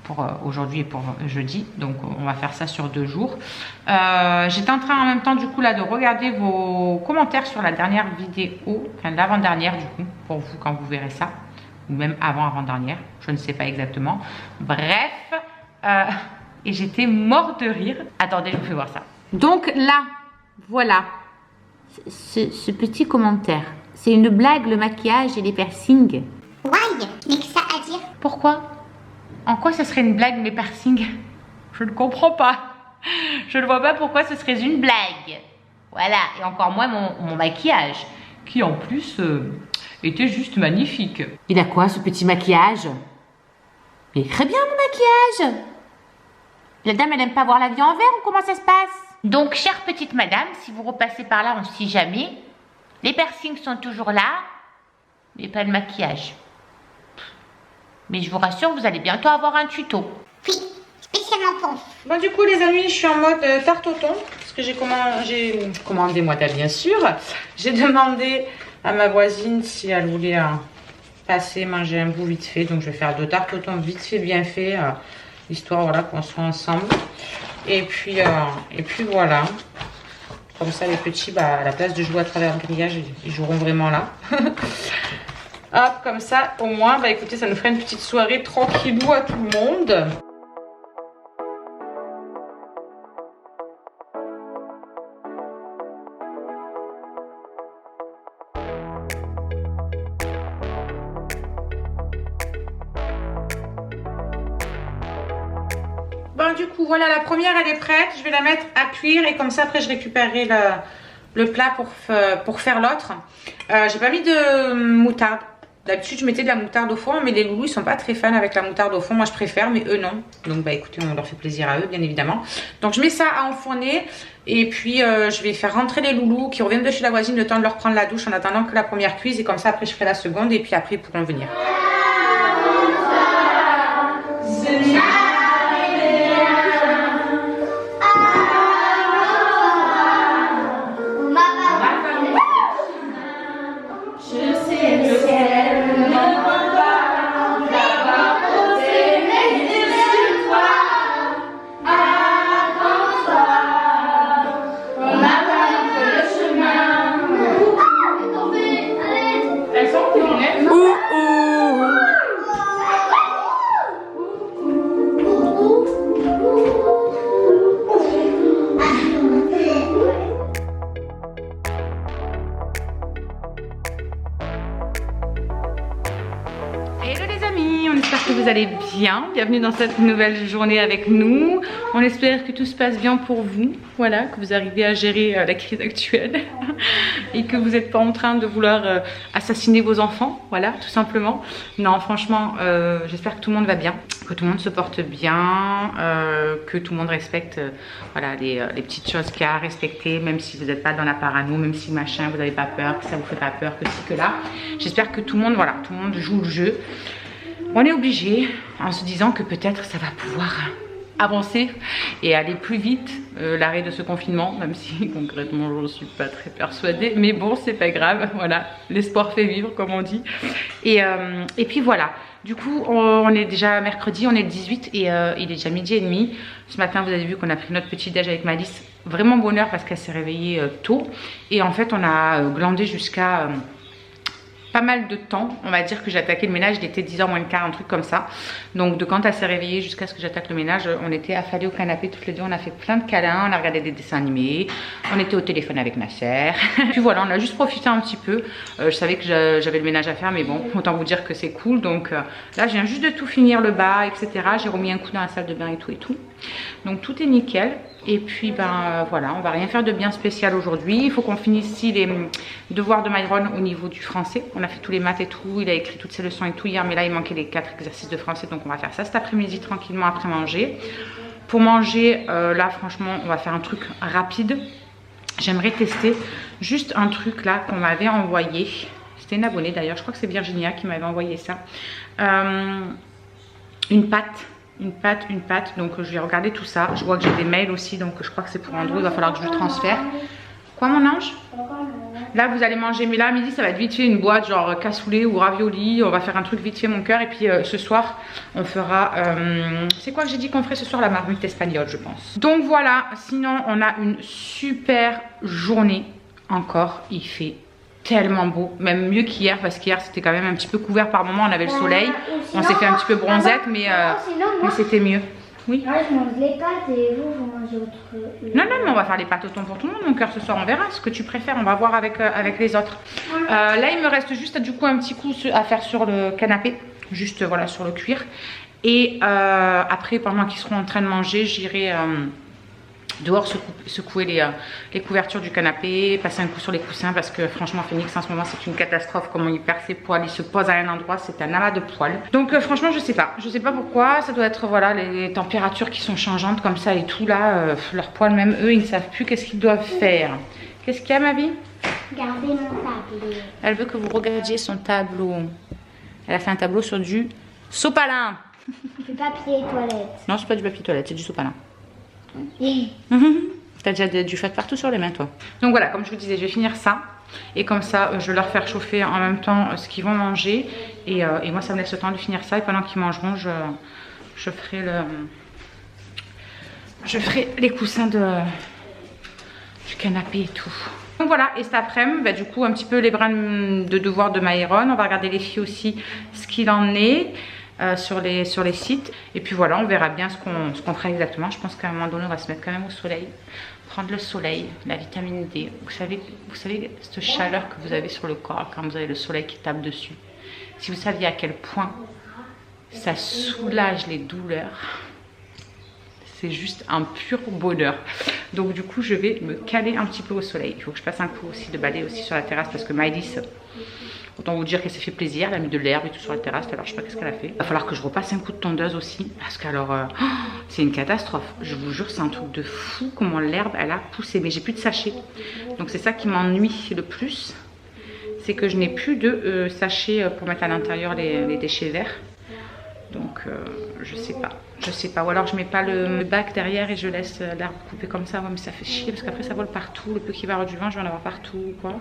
Pour aujourd'hui et pour jeudi, donc on va faire ça sur 2 jours. J'étais en train en même temps du coup là de regarder vos commentaires sur la dernière vidéo, enfin l'avant-dernière du coup, pour vous quand vous verrez ça, ou même avant-avant-dernière, je ne sais pas exactement. Bref, et j'étais mort de rire. Attendez, je vous fais voir ça. Donc là, voilà, ce petit commentaire. C'est une blague, le maquillage et les piercings.
Why? Mais que ça à dire?
Pourquoi? En quoi ce serait une blague, mes piercings? Je ne comprends pas. Je ne vois pas pourquoi ce serait une blague. Voilà, et encore moins mon maquillage, qui en plus était juste magnifique. Il a quoi ce petit maquillage? Il est très bien mon maquillage. La dame, elle n'aime pas voir la vie en vert ou comment ça se passe? Donc, chère petite madame, si vous repassez par là, on ne sait jamais. Les piercings sont toujours là, mais pas le maquillage. Mais je vous rassure, vous allez bientôt avoir un tuto.
Oui, spécialement pour vous.
Bon du coup les amis, je suis en mode tarte au thon. Parce que j'ai commandé moi bien sûr. J'ai demandé à ma voisine si elle voulait passer manger un bout vite fait. Donc je vais faire 2 tartes au thon vite fait, bien fait. Histoire voilà qu'on soit ensemble. Et puis voilà. Comme ça les petits, à la place de jouer à travers le grillage, ils joueront vraiment là. Hop, comme ça, au moins, écoutez, ça nous ferait une petite soirée tranquillou à tout le monde. Bon, du coup, voilà, la première, elle est prête. Je vais la mettre à cuire et comme ça, après, je récupérerai le plat pour faire l'autre. J'ai pas mis de moutarde. D'habitude je mettais de la moutarde au fond, mais les loulous ils sont pas très fans avec la moutarde au fond. Moi je préfère, mais eux non. Donc écoutez, on leur fait plaisir à eux bien évidemment. Donc je mets ça à enfourner et puis je vais faire rentrer les loulous qui reviennent de chez la voisine, le temps de leur prendre la douche en attendant que la première cuise. Et comme ça après je ferai la seconde et puis après ils pourront venir. vous allez bien. Bienvenue dans cette nouvelle journée avec nous. On espère que tout se passe bien pour vous. Voilà, que vous arrivez à gérer la crise actuelle et que vous n'êtes pas en train de vouloir assassiner vos enfants. Voilà, tout simplement. Non, franchement, j'espère que tout le monde va bien, que tout le monde se porte bien, que tout le monde respecte voilà, les petites choses qu'il y a à respecter, même si vous n'êtes pas dans la parano, même si machin, vous n'avez pas peur, que ça vous fait pas peur, que ci, que là. J'espère que tout le monde, voilà, tout le monde joue le jeu. On est obligé en se disant que peut-être ça va pouvoir avancer et aller plus vite l'arrêt de ce confinement, même si concrètement je ne suis pas très persuadée, mais bon, c'est pas grave, voilà, l'espoir fait vivre comme on dit. Et puis voilà, du coup on est déjà mercredi, on est le 18 et il est déjà 12h30. Ce matin vous avez vu qu'on a pris notre petit déj avec Malice, vraiment bonheur parce qu'elle s'est réveillée tôt et en fait on a glandé jusqu'à pas mal de temps. On va dire que j'ai attaqué le ménage, il était 10h moins le quart, un truc comme ça. Donc de quand elle s'est réveillée jusqu'à ce que j'attaque le ménage, on était affalés au canapé toutes les deux, on a fait plein de câlins, on a regardé des dessins animés, on était au téléphone avec ma sœur. Puis voilà, on a juste profité un petit peu. Je savais que j'avais le ménage à faire, mais bon, autant vous dire que c'est cool. Donc là, je viens juste de tout finir, le bas, etc. J'ai remis un coup dans la salle de bain et tout et tout. Donc tout est nickel. Et puis ben voilà, on va rien faire de bien spécial aujourd'hui. Il faut qu'on finisse ici les devoirs de Myron au niveau du français. On a fait tous les maths et tout, il a écrit toutes ses leçons et tout hier, mais là il manquait les 4 exercices de français, donc on va faire ça cet après-midi tranquillement après manger. Pour manger, là franchement, on va faire un truc rapide. J'aimerais tester juste un truc là qu'on m'avait envoyé. C'était une abonnée d'ailleurs, je crois que c'est Virginia qui m'avait envoyé ça. Une pâte, donc je vais regarder tout ça. Je vois que j'ai des mails aussi, donc je crois que c'est pour Andrew, il va falloir que je le transfère. Quoi mon ange? Là vous allez manger, mais là à midi ça va être vite fait une boîte genre cassoulet ou ravioli. On va faire un truc vite fait mon cœur. Et puis ce soir on fera, c'est quoi que j'ai dit qu'on ferait ce soir? La marmite espagnole je pense. Donc voilà, sinon on a une super journée encore. Il fait tellement beau, même mieux qu'hier parce qu'hier c'était quand même un petit peu couvert par moment, on avait le soleil, on s'est fait un petit peu bronzette, mais c'était mieux. Oui.
Moi je mange les pâtes et vous mangez autre.
Non, mais on va faire les pâtes au thon pour tout le monde, mon cœur, ce soir on verra ce que tu préfères, on va voir avec les autres. Là il me reste juste du coup un petit coup à faire sur le canapé, juste voilà sur le cuir. Et après pendant qu'ils seront en train de manger, j'irai dehors secouer les couvertures du canapé, passer un coup sur les coussins parce que franchement Phoenix en ce moment c'est une catastrophe, comment il perd ses poils, il se pose à un endroit, c'est un amas de poils. Donc franchement je sais pas pourquoi, ça doit être voilà les températures qui sont changeantes comme ça et tout là, leurs poils même eux ils ne savent plus qu'est-ce qu'ils doivent faire. Qu'est-ce qu'il y a ma vie?
Regardez mon tableau.
Elle veut que vous regardiez son tableau. Elle a fait un tableau sur du sopalin.
Du papier toilette.
Non c'est pas du papier toilette, c'est du sopalin. T'as déjà du fat partout sur les mains toi. Donc voilà, comme je vous disais, je vais finir ça. Et comme ça, je vais leur faire chauffer en même temps ce qu'ils vont manger. Et moi, ça me laisse le temps de finir ça. Et pendant qu'ils mangeront, je ferai les coussins du canapé et tout. Donc voilà, et cet après-midi, bah, du coup, un petit peu les brins de devoirs de Myron. On va regarder les filles aussi, ce qu'il en est. Sur les sites et puis voilà on verra bien ce qu'on fera exactement. Je pense qu'à un moment donné on va se mettre quand même au soleil, prendre le soleil, la vitamine D, vous savez cette chaleur que vous avez sur le corps quand vous avez le soleil qui tape dessus. Si vous saviez à quel point ça soulage les douleurs, c'est juste un pur bonheur. Donc du coup je vais me caler un petit peu au soleil. Il faut que je passe un coup aussi de balai aussi sur la terrasse parce que Maëlys, autant vous dire qu'elle s'est fait plaisir, elle a mis de l'herbe et tout sur la terrasse, alors je sais pas qu'est-ce qu'elle a fait. Il va falloir que je repasse un coup de tondeuse aussi, parce qu'alors, c'est une catastrophe. Je vous jure, c'est un truc de fou comment l'herbe, elle a poussé. Mais j'ai plus de sachets. Donc c'est ça qui m'ennuie le plus, c'est que je n'ai plus de sachets pour mettre à l'intérieur les déchets verts. Donc je sais pas, ou alors je mets pas le bac derrière et je laisse l'herbe couper comme ça. Ouais, mais ça fait chier parce qu'après ça vole partout, le peu qu'il va y avoir du vent je vais en avoir partout quoi.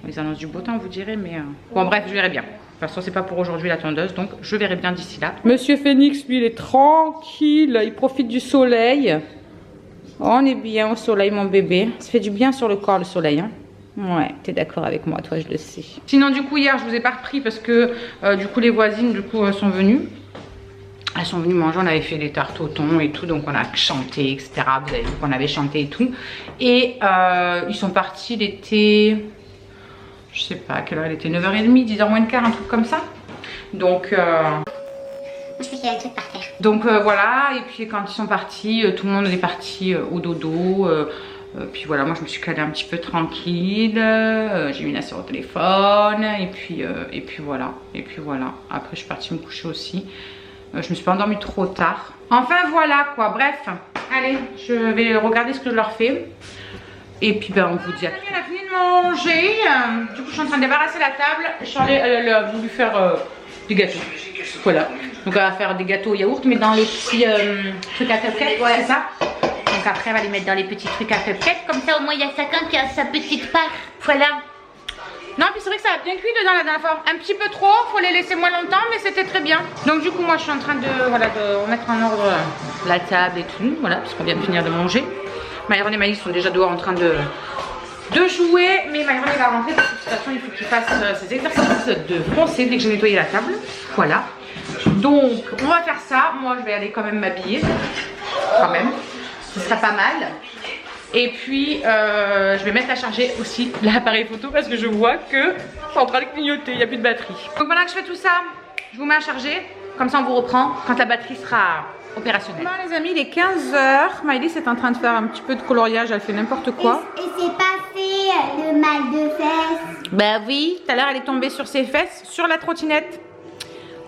Ils annoncent du beau temps vous direz, mais bon bref je verrai bien. De toute façon c'est pas pour aujourd'hui la tondeuse, donc je verrai bien d'ici là. Monsieur Phoenix lui il est tranquille, il profite du soleil. On est bien au soleil mon bébé, ça fait du bien sur le corps le soleil hein. Ouais, t'es d'accord avec moi, toi je le sais. Sinon du coup hier je vous ai pas repris parce que du coup les voisines du coup sont venues. Elles sont venues manger, on avait fait des tartes au thon et tout, donc on a chanté, etc. Vous avez vu qu'on avait chanté et tout. Et ils sont partis, il était, je sais pas à quelle heure il était, 9h30, 10h moins le quart, un truc comme ça. Donc
je fais qu'il y a un truc par terre.
Donc voilà, et puis quand ils sont partis, tout le monde est parti au dodo. Puis voilà, moi je me suis calée un petit peu tranquille. J'ai mis la sœur au téléphone. Et puis voilà. Après je suis partie me coucher aussi. Je me suis pas endormie trop tard. Enfin voilà quoi, bref. Allez, je vais regarder ce que je leur fais. Et puis ben on vous dit à tout. On a fini de manger. Du coup je suis en train de débarrasser la table. Charlie elle a voulu faire des gâteaux. Voilà. Donc elle va faire des gâteaux au yaourt mais dans les petits trucs à cupcake, ouais, c'est ça. Donc après elle va les mettre dans les petits trucs à cupcake. Comme ça au moins il y a chacun qui a sa petite part. Voilà. Non, puis c'est vrai que ça a bien cuit dedans la dernière fois. Un petit peu trop, faut les laisser moins longtemps, mais c'était très bien. Donc du coup, moi je suis en train de remettre en ordre la table et tout, voilà, puisqu'on vient de finir de manger. Myron et Maïs sont déjà dehors en train de jouer, mais Myron il va rentrer parce que de toute façon il faut qu'il fasse ses exercices de français dès que j'ai nettoyé la table. Voilà. Donc on va faire ça. Moi je vais aller quand même m'habiller, quand même. Ce sera pas mal. Et puis je vais mettre à charger aussi l'appareil photo parce que je vois que c'est en train de clignoter, il n'y a plus de batterie. Donc pendant que je fais tout ça, je vous mets à charger. Comme ça on vous reprend quand la batterie sera opérationnelle. Bon les amis, il est 15 h. Maëlys est en train de faire un petit peu de coloriage, elle fait n'importe quoi.
Et c'est passé le mal de fesses.
Bah oui, tout à l'heure elle est tombée sur ses fesses sur la trottinette.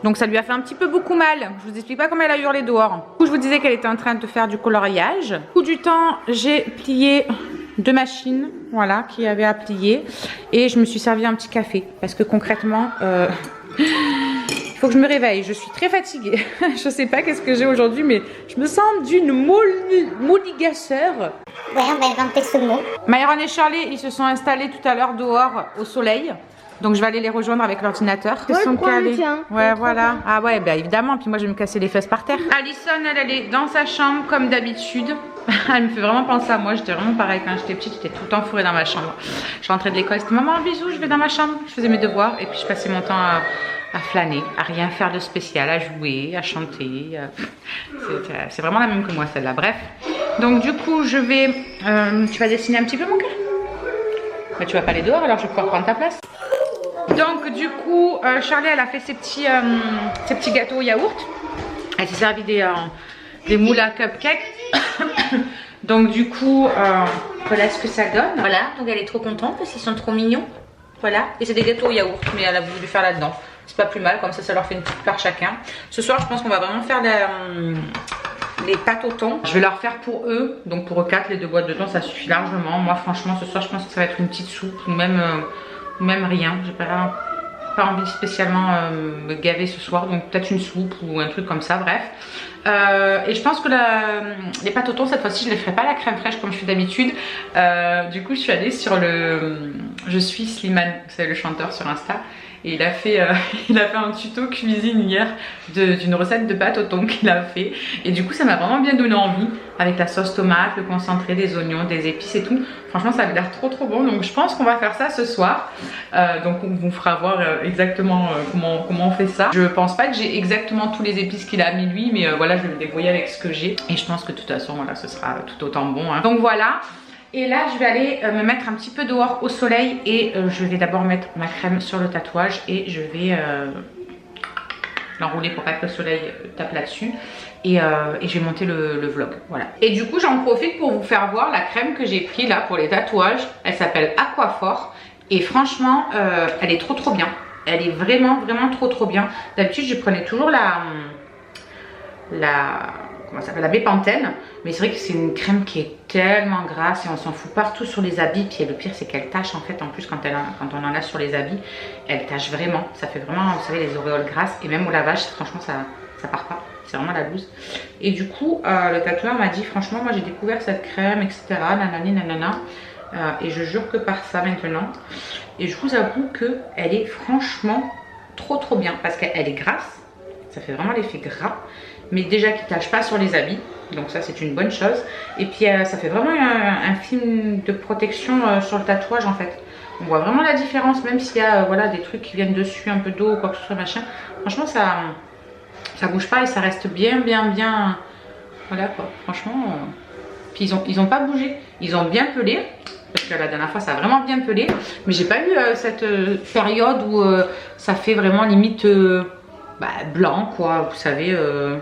Donc ça lui a fait un petit peu beaucoup mal. Je vous explique pas comment elle a hurlé dehors. Du coup, je vous disais qu'elle était en train de faire du coloriage. Au bout du temps, j'ai plié 2 machines, voilà, qui avaient à plier. Et je me suis servi un petit café. Parce que concrètement, il faut que je me réveille. Je suis très fatiguée. Je sais pas qu'est-ce que j'ai aujourd'hui, mais je me sens d'une molligasseur.
Ouais, on va inventer ce mot.
Myron et Charlie, ils se sont installés tout à l'heure dehors au soleil. Donc je vais aller les rejoindre avec l'ordinateur. Ils sont calés. Ouais, voilà. Ah ouais, bah évidemment. Puis moi je vais me casser les fesses par terre. Alison, elle est dans sa chambre comme d'habitude. Elle me fait vraiment penser à moi. J'étais vraiment pareil quand j'étais petite. J'étais tout le temps fourrée dans ma chambre. Je rentrais de l'école, c'était maman, bisous, je vais dans ma chambre. Je faisais mes devoirs et puis je passais mon temps à flâner, à rien faire de spécial, à jouer, à chanter. C'est vraiment la même que moi celle-là. Bref. Donc du coup je vais... tu vas dessiner un petit peu mon cœur? Mais tu vas pas aller dehors alors je vais pouvoir prendre ta place. Donc du coup, Charlie elle a fait ses petits gâteaux au yaourt. Elle s'est servi des moules à cupcake. Donc du coup, voilà ce que ça donne. Voilà, donc elle est trop contente parce qu'ils sont trop mignons. Voilà, et c'est des gâteaux au yaourt, mais elle a voulu faire là-dedans. C'est pas plus mal, comme ça leur fait une petite part chacun. Ce soir, je pense qu'on va vraiment faire les pâtes au thon. Je vais leur faire pour eux, donc pour eux 4, les 2 boîtes de thon, ça suffit largement. Moi franchement, ce soir, je pense que ça va être une petite soupe ou même rien. J'ai pas envie spécialement me gaver ce soir, donc peut-être une soupe ou un truc comme ça, bref. Et je pense que les pâtes au thon cette fois-ci je ne les ferai pas à la crème fraîche comme je fais d'habitude. Du coup je suis allée sur Je suis Slimane, c'est le chanteur sur Insta. Et il a fait un tuto cuisine hier d'une recette de pâtes au thon qu'il a fait. Et du coup ça m'a vraiment bien donné envie. Avec la sauce tomate, le concentré, des oignons, des épices et tout. Franchement ça avait l'air trop bon. Donc je pense qu'on va faire ça ce soir. Donc on vous fera voir exactement comment on fait ça. Je pense pas que j'ai exactement tous les épices qu'il a mis lui. Mais voilà, je vais me débrouiller avec ce que j'ai. Et je pense que de toute façon voilà, ce sera tout autant bon, hein. Donc voilà. Et là je vais aller me mettre un petit peu dehors au soleil. Et je vais d'abord mettre ma crème sur le tatouage. Et je vais l'enrouler pour pas que le soleil tape là-dessus. Et je vais monter le vlog, voilà. Et du coup j'en profite pour vous faire voir la crème que j'ai pris là pour les tatouages. Elle s'appelle Aquaphor. Et franchement elle est trop bien. Elle est vraiment trop bien. D'habitude je prenais toujours comment ça s'appelle, la Bépantène, mais c'est vrai que c'est une crème qui est tellement grasse et on s'en fout partout sur les habits. Puis le pire c'est qu'elle tache en fait, en plus quand on en a sur les habits, elle tache vraiment. Ça fait vraiment, vous savez, les auréoles grasses. Et même au lavage franchement ça part pas, c'est vraiment la loose. Et du coup le tatoueur m'a dit franchement moi j'ai découvert cette crème etc, nanani nanana, et je jure que par ça maintenant. Et je vous avoue que elle est franchement trop bien parce qu'elle est grasse, ça fait vraiment l'effet gras, mais déjà qui tâche pas sur les habits, donc ça c'est une bonne chose. Et puis ça fait vraiment un film de protection sur le tatouage en fait. On voit vraiment la différence, même s'il y a voilà, des trucs qui viennent dessus, un peu d'eau ou quoi que ce soit machin. Franchement ça bouge pas et ça reste bien voilà quoi, franchement. Puis ils ont pas bougé, ils ont bien pelé. Parce que la dernière fois ça a vraiment bien pelé. Mais j'ai pas eu cette période où ça fait vraiment limite blanc quoi, vous savez, le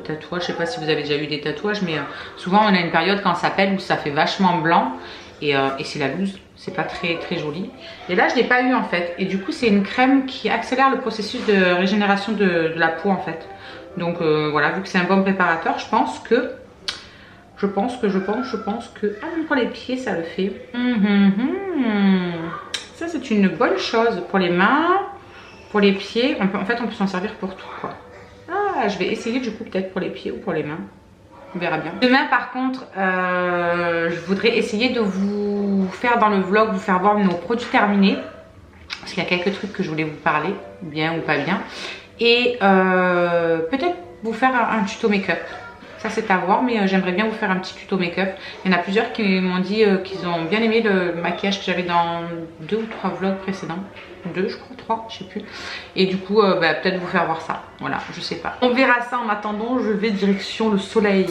tatouage, je sais pas si vous avez déjà eu des tatouages, mais souvent on a une période quand ça pèle où ça fait vachement blanc et c'est la loose, c'est pas très joli. Et là je l'ai pas eu en fait, et du coup c'est une crème qui accélère le processus de régénération de la peau en fait. Donc voilà, vu que c'est un bon préparateur, je pense que ah, pour les pieds ça le fait. Ça c'est une bonne chose pour les mains, pour les pieds. En fait on peut s'en servir pour tout quoi. Ah, je vais essayer du coup peut-être pour les pieds ou pour les mains. On verra bien. Demain par contre, je voudrais essayer de vous faire dans le vlog, vous faire voir nos produits terminés. Parce qu'il y a quelques trucs que je voulais vous parler, bien ou pas bien. Et peut-être vous faire un tuto make-up. Ça c'est à voir, mais j'aimerais bien vous faire un petit tuto make-up. Il y en a plusieurs qui m'ont dit qu'ils ont bien aimé le maquillage que j'avais dans 2 ou 3 vlogs précédents. 2 je crois, 3, je sais plus. Et du coup peut-être vous faire voir ça. Voilà, je sais pas. On verra ça. En attendant, je vais direction le soleil.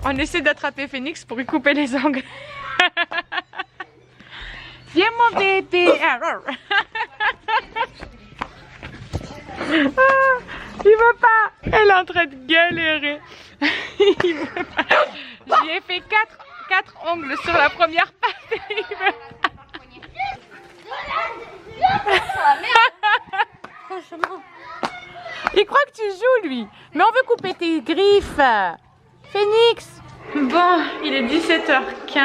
On essaie d'attraper Phoenix pour lui couper les ongles. Viens mon bébé. Il veut pas. Elle est en train de galérer. Il veut pas. Je lui ai fait 4 ongles sur la première patte. Il veut pas. Il croit que tu joues lui. Mais on veut couper tes griffes. Phoenix. Bon, il est 17h15.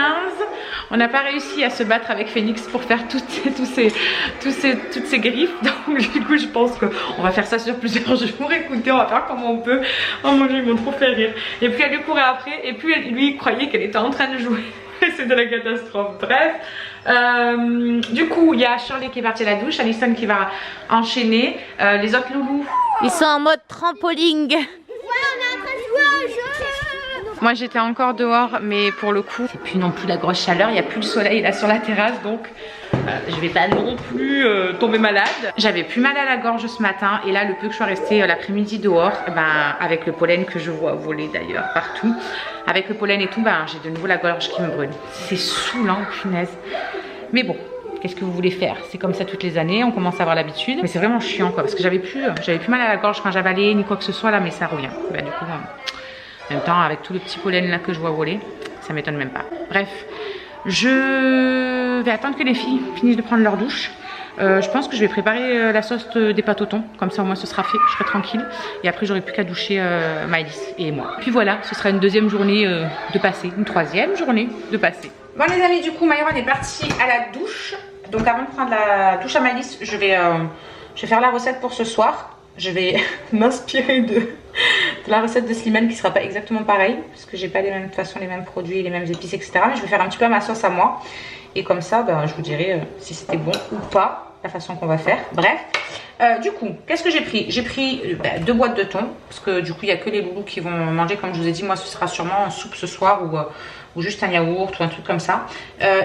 On n'a pas réussi à se battre avec Phoenix pour faire toutes ces griffes. Donc du coup je pense qu'on va faire ça sur plusieurs jours. Écoutez, on va faire comme on peut. Oh mon dieu, ils m'ont trop fait rire. Et puis elle lui courait après. Et puis lui il croyait qu'elle était en train de jouer. C'est de la catastrophe. Bref. Du coup il y a Shirley qui est partie à la douche. Alison qui va enchaîner. Les autres loulous, ils sont en mode trampoline. Moi j'étais encore dehors, mais pour le coup c'est plus non plus la grosse chaleur, il n'y a plus le soleil là sur la terrasse, donc je vais pas non plus tomber malade. J'avais plus mal à la gorge ce matin, et là le peu que je suis restée l'après-midi dehors, avec le pollen que je vois voler d'ailleurs partout, avec le pollen et tout, j'ai de nouveau la gorge qui me brûle. C'est saoulant, punaise. Mais bon, qu'est-ce que vous voulez faire? C'est comme ça toutes les années, on commence à avoir l'habitude. Mais c'est vraiment chiant quoi, parce que j'avais plus mal à la gorge quand j'avalais ni quoi que ce soit là, mais ça revient. Du coup, en même temps, avec tout le petit pollen là que je vois voler, ça m'étonne même pas. Bref, je vais attendre que les filles finissent de prendre leur douche. Je pense que je vais préparer la sauce des pâtes au thon, comme ça au moins ce sera fait, je serai tranquille. Et après j'aurai plus qu'à doucher Maëlys et moi. Puis voilà, ce sera une deuxième journée de passer, une troisième journée de passer. Bon les amis, du coup Maëlys est partie à la douche. Donc avant de prendre la douche à Maëlys, je vais faire la recette pour ce soir. Je vais m'inspirer de la recette de Slimane qui sera pas exactement pareille, parce que j'ai pas de toute façon les mêmes produits, les mêmes épices, etc. Mais je vais faire un petit peu ma sauce à moi. Et comme ça, je vous dirai si c'était bon ou pas, la façon qu'on va faire. Bref, du coup, qu'est-ce que j'ai pris? J'ai pris 2 boîtes de thon, parce que du coup, il n'y a que les loulous qui vont manger. Comme je vous ai dit, moi, ce sera sûrement en soupe ce soir, ou juste un yaourt, ou un truc comme ça.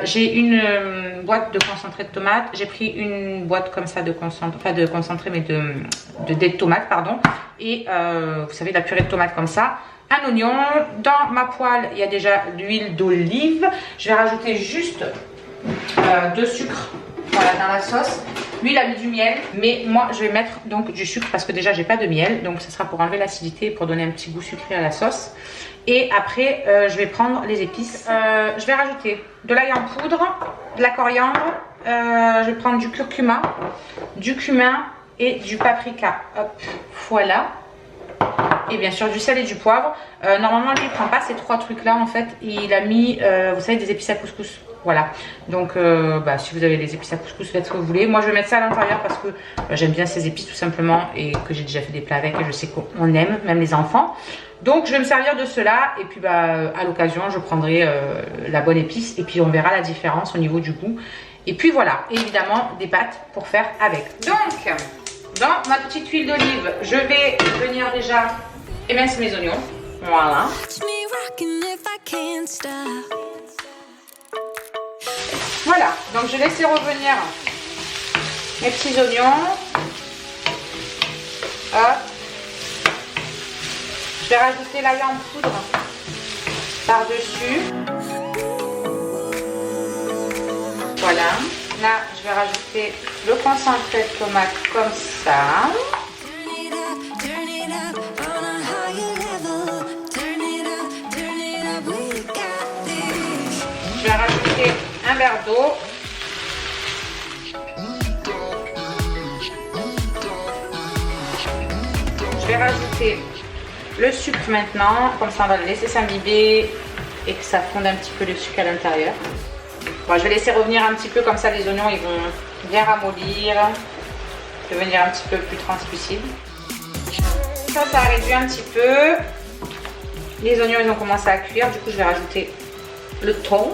J'ai une boîte de concentré de tomate. J'ai pris une boîte comme ça de concentré, pas de concentré, mais de dés de tomate, pardon. Et vous savez, la purée de tomate comme ça. Un oignon. Dans ma poêle, il y a déjà l'huile d'olive. Je vais rajouter juste de sucre, voilà, dans la sauce. Lui il a mis du miel, mais moi je vais mettre donc du sucre parce que déjà j'ai pas de miel, donc ce sera pour enlever l'acidité et pour donner un petit goût sucré à la sauce. Et après je vais prendre les épices. Je vais rajouter de l'ail en poudre, de la coriandre, je vais prendre du curcuma, du cumin et du paprika. Hop, voilà. Et bien sûr du sel et du poivre. Normalement lui il prend pas ces 3 trucs là en fait. Il a mis vous savez des épices à couscous. Voilà. Donc si vous avez des épices à couscous, faites ce que vous voulez. Moi je vais mettre ça à l'intérieur parce que j'aime bien ces épices tout simplement. Et que j'ai déjà fait des plats avec et je sais qu'on aime, même les enfants. Donc je vais me servir de cela. Et puis à l'occasion je prendrai la bonne épice. Et puis on verra la différence au niveau du goût. Et puis voilà, évidemment des pâtes pour faire avec. Donc dans ma petite huile d'olive, je vais venir déjà émincer mes oignons. Voilà. Voilà, donc je laisse revenir mes petits oignons. Hop. Je vais rajouter l'ail en poudre par-dessus. Voilà. Là, je vais rajouter le concentré de tomate comme ça. Je vais rajouter un verre d'eau. Je vais rajouter le sucre maintenant. Comme ça, on va le laisser s'imbiber et que ça fonde un petit peu le sucre à l'intérieur. Bon, je vais laisser revenir un petit peu comme ça, les oignons ils vont bien ramollir, devenir un petit peu plus translucide. Ça a réduit un petit peu. Les oignons ils ont commencé à cuire, du coup je vais rajouter le thon.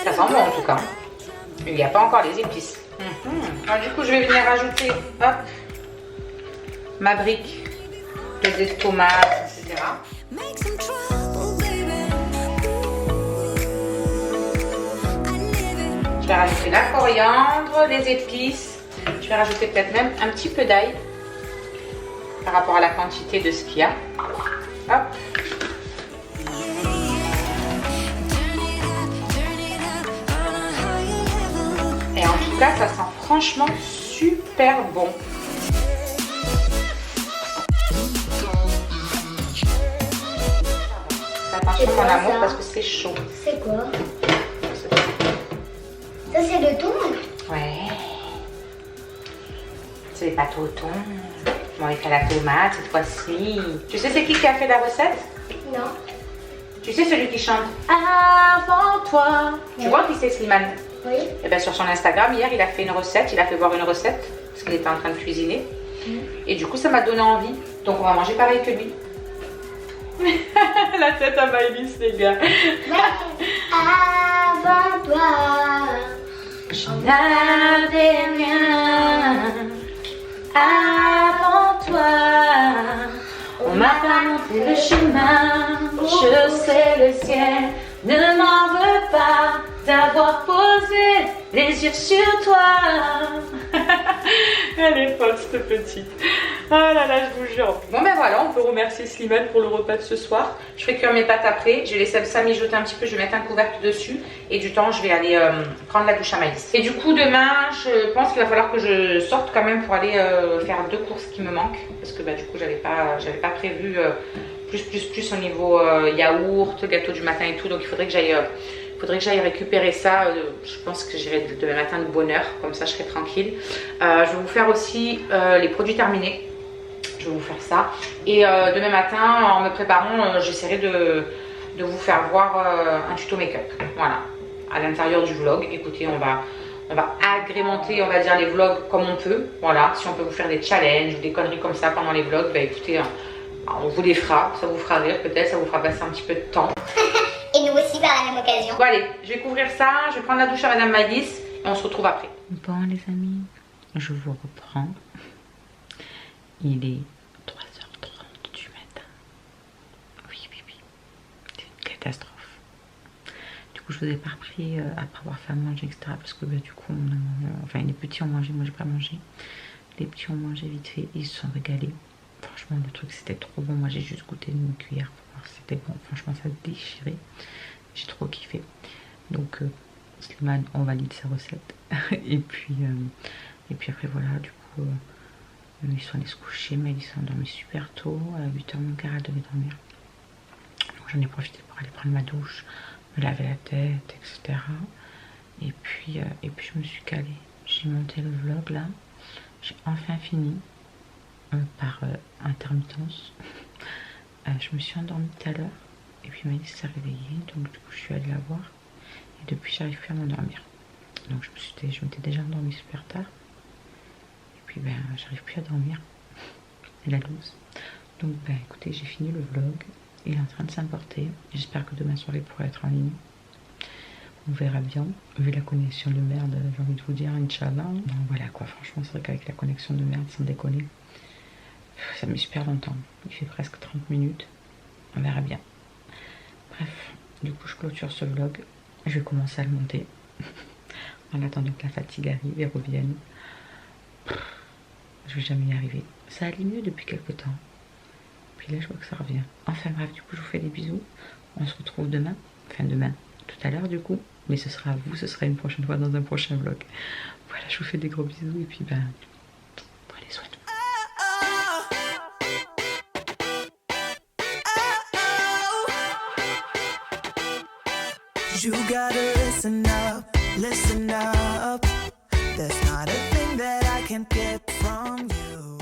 Ça sent bon en tout cas. Il n'y a pas encore les épices. Alors, du coup je vais venir rajouter hop, ma brique de tomates, etc. Je vais rajouter la coriandre, les épices. Je vais rajouter peut-être même un petit peu d'ail par rapport à la quantité de ce qu'il y a. Hop. Et en tout cas, ça sent franchement super bon. Fais attention mon amour parce que c'est chaud.
C'est quoi? Ça, c'est le thon?
Ouais. C'est les pâtes au thon. Bon, avec la tomate cette fois-ci. Tu sais c'est qui a fait la recette?
Non.
Tu sais celui qui chante Avant toi. Tu vois qui c'est Slimane?
Oui.
Et bien sur son Instagram, hier, il a fait une recette. Il a fait voir une recette parce qu'il était en train de cuisiner. Et du coup, ça m'a donné envie. Donc, on va manger pareil que lui. La tête à Maëlys, les gars.
Avant toi.
Je n'avais rien avant toi. On m'a pas montré le chemin. Je sais le ciel. Ne m'en veux pas d'avoir posé les yeux sur toi. Elle est folle cette petite. Oh là là, je vous jure. Bon ben voilà, on peut remercier Slimane pour le repas de ce soir. Je ferai cuire mes pâtes après. Je vais laisser ça mijoter un petit peu. Je vais mettre un couvercle dessus. Et du temps, je vais aller prendre la douche à Maëlys. Et du coup, demain, je pense qu'il va falloir que je sorte quand même pour aller faire 2 courses qui me manquent. Parce que bah, du coup, j'avais pas prévu plus au niveau yaourt, gâteau du matin et tout. Donc il faudrait que j'aille récupérer ça. Je pense que j'irai demain matin de bonne heure, comme ça je serai tranquille. Je vais vous faire aussi les produits terminés. Je vais vous faire ça. Et demain matin, en me préparant, j'essaierai de vous faire voir un tuto make-up. Voilà, à l'intérieur du vlog. Écoutez, on va agrémenter, on va dire, les vlogs comme on peut. Voilà, si on peut vous faire des challenges ou des conneries comme ça pendant les vlogs, bah écoutez, on vous les fera. Ça vous fera rire peut-être, ça vous fera passer un petit peu de temps.
Et nous aussi par la même occasion.
Bon allez, je vais couvrir ça, je vais prendre la douche à Madame Maëlys et on se retrouve après. Bon les amis, je vous reprends. Il est 3h30 du matin. Oui, c'est une catastrophe. Du coup je vous ai pas repris après avoir fait à manger, etc. Parce que bah, du coup, enfin les petits ont mangé, moi j'ai pas mangé. Les petits ont mangé vite fait, ils se sont régalés. Franchement le truc c'était trop bon, moi j'ai juste goûté une cuillère. C'était bon, franchement ça déchirait, j'ai trop kiffé. Donc Slimane on valide sa recette. et puis après voilà, du coup ils sont allés se coucher, mais ils sont endormis super tôt, à 8h moins quart elle devait dormir. Donc j'en ai profité pour aller prendre ma douche, me laver la tête, etc. Et puis je me suis calée, j'ai monté le vlog là. J'ai enfin fini par intermittence. Je me suis endormie tout à l'heure et puis Maïs s'est réveillée, donc du coup je suis allée la voir et depuis j'arrive plus à m'endormir. Donc je m'étais déjà endormie super tard et puis ben j'arrive plus à dormir. La loose. Donc ben écoutez, j'ai fini le vlog, il est en train de s'importer. J'espère que demain soir il pourra être en ligne. On verra bien, vu la connexion de merde, j'ai envie de vous dire, Inch'Allah. Donc voilà quoi, franchement c'est vrai qu'avec la connexion de merde, sans déconner, ça met super longtemps. Il fait presque 30 minutes, on verra bien. Bref, du coup je clôture ce vlog, je vais commencer à le monter. En attendant que la fatigue arrive et revienne. Je vais jamais y arriver. Ça allait mieux depuis quelques temps. Puis là je vois que ça revient. Enfin bref, du coup je vous fais des bisous. On se retrouve demain. Enfin demain, tout à l'heure du coup. Mais ce sera à vous, ce sera une prochaine fois dans un prochain vlog. Voilà, je vous fais des gros bisous et puis ben, prenez soin de vous.
You gotta listen up. There's not a thing that I can't get from you.